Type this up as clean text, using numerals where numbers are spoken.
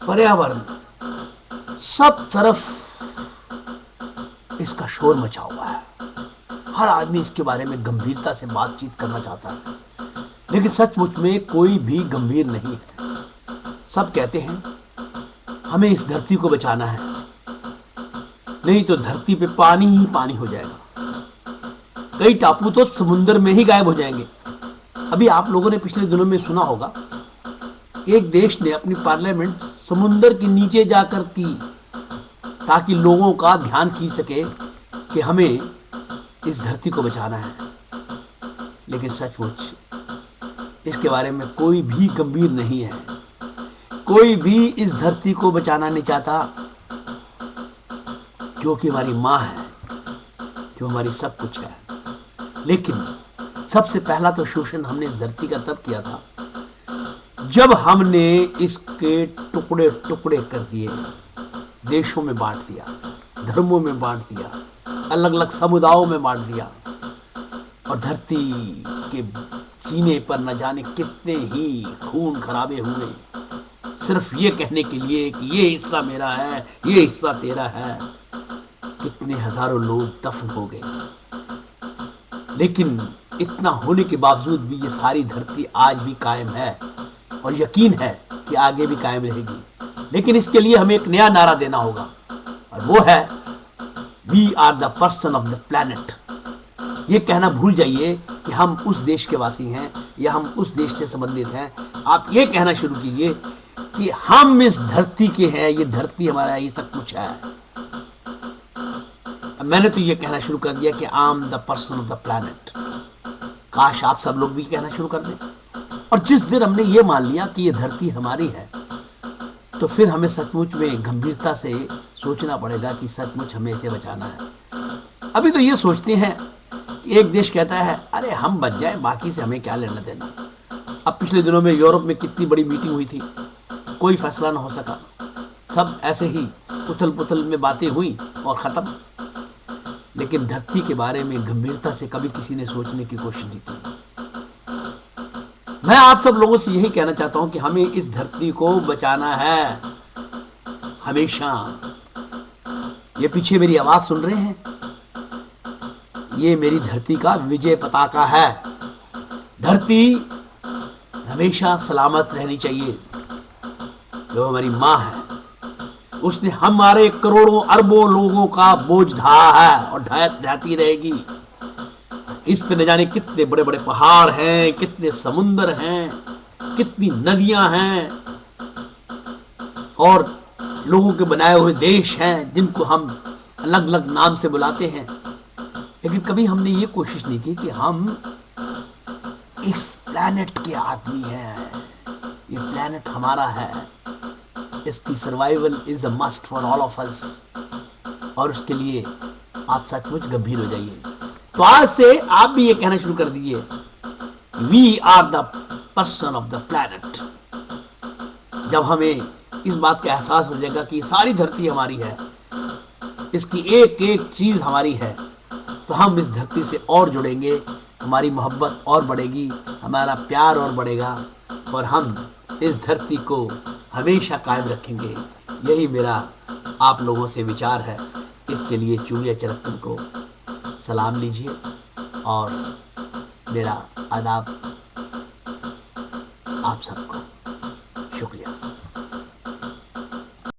पर्यावरण, सब तरफ इसका शोर मचा हुआ है। हर आदमी इसके बारे में गंभीरता से बातचीत करना चाहता है, लेकिन सचमुच में कोई भी गंभीर नहीं है। सब कहते हैं हमें इस धरती को बचाना है, नहीं तो धरती पे पानी ही पानी हो जाएगा। कई टापू तो समुद्र में ही गायब हो जाएंगे। अभी आप लोगों ने पिछले दिनों में सुना होगा, एक देश ने अपनी पार्लियामेंट समुद्र के नीचे जाकर की, ताकि लोगों का ध्यान खींच सके कि हमें इस धरती को बचाना है। लेकिन सचमुच इसके बारे में कोई भी गंभीर नहीं है। कोई भी इस धरती को बचाना नहीं चाहता, जो कि हमारी माँ है, जो हमारी सब कुछ है। लेकिन सबसे पहला तो शोषण हमने इस धरती का तब किया था जब हमने इसके टुकड़े टुकड़े कर दिए, देशों में बांट दिया, धर्मों में बांट दिया, अलग अलग समुदायों में बांट दिया, और धरती के सीने पर न जाने कितने ही खून खराबे हुए, सिर्फ ये कहने के लिए कि ये हिस्सा मेरा है, ये हिस्सा तेरा है। कितने हजारों लोग दफन हो गए। लेकिन इतना होने के बावजूद भी ये सारी धरती आज भी कायम है, और यकीन है कि आगे भी कायम रहेगी। लेकिन इसके लिए हमें एक नया नारा देना होगा, और वो है we are the person of the planet. ये कहना भूल जाइए कि हम उस देश के वासी हैं या हम उस देश से संबंधित हैं। आप ये कहना शुरू कीजिए कि हम इस धरती के हैं, ये धरती हमारा है, ये सब कुछ है। मैंने तो ये कहना शुरू कर दिया कि I am the person of the planet. काश आप सब लोग भी कहना शुरू कर दें। और जिस दिन हमने ये मान लिया कि ये धरती हमारी है, तो फिर हमें सचमुच में गंभीरता से सोचना पड़ेगा कि सचमुच हमें इसे बचाना है। अभी तो ये सोचते हैं, एक देश कहता है अरे हम बच जाए, बाकी से हमें क्या लेना देना। अब पिछले दिनों में यूरोप में कितनी बड़ी मीटिंग हुई थी, कोई फैसला ना हो सका। सब ऐसे ही उथल पुथल में बातें हुई और खत्म। लेकिन धरती के बारे में गंभीरता से कभी किसी ने सोचने की कोशिश नहीं की। मैं आप सब लोगों से यही कहना चाहता हूं कि हमें इस धरती को बचाना है हमेशा। ये पीछे मेरी आवाज सुन रहे हैं, ये मेरी धरती का विजय पताका है। धरती हमेशा सलामत रहनी चाहिए। जो हमारी माँ है, उसने हमारे करोड़ों अरबों लोगों का बोझ ढाया है और ढाती रहेगी। इस पे न जाने कितने बड़े बड़े पहाड़ हैं, कितने समुंदर हैं, कितनी नदियां हैं, और लोगों के बनाए हुए देश हैं जिनको हम अलग अलग नाम से बुलाते हैं। लेकिन कभी हमने ये कोशिश नहीं की कि हम इस प्लैनेट के आदमी हैं। ये प्लैनेट हमारा है, इसकी survival is the must for all of us. और उसके लिए आप सचमुच गंभीर हो जाइए। तो आज से आप भी ये कहना शुरू कर दीजिए, we are the person of the planet. जब हमें इस बात का एहसास हो जाएगा कि सारी धरती हमारी है, इसकी एक एक चीज हमारी है, तो हम इस धरती से और जुड़ेंगे, हमारी मोहब्बत और बढ़ेगी, हमारा प्यार और बढ़ेगा, और हम इस धरती को हमेशा कायम रखेंगे। यही मेरा आप लोगों से विचार है। इसके लिए चूड़िया चरक्कन को सलाम लीजिए और मेरा आदाब आप सबको।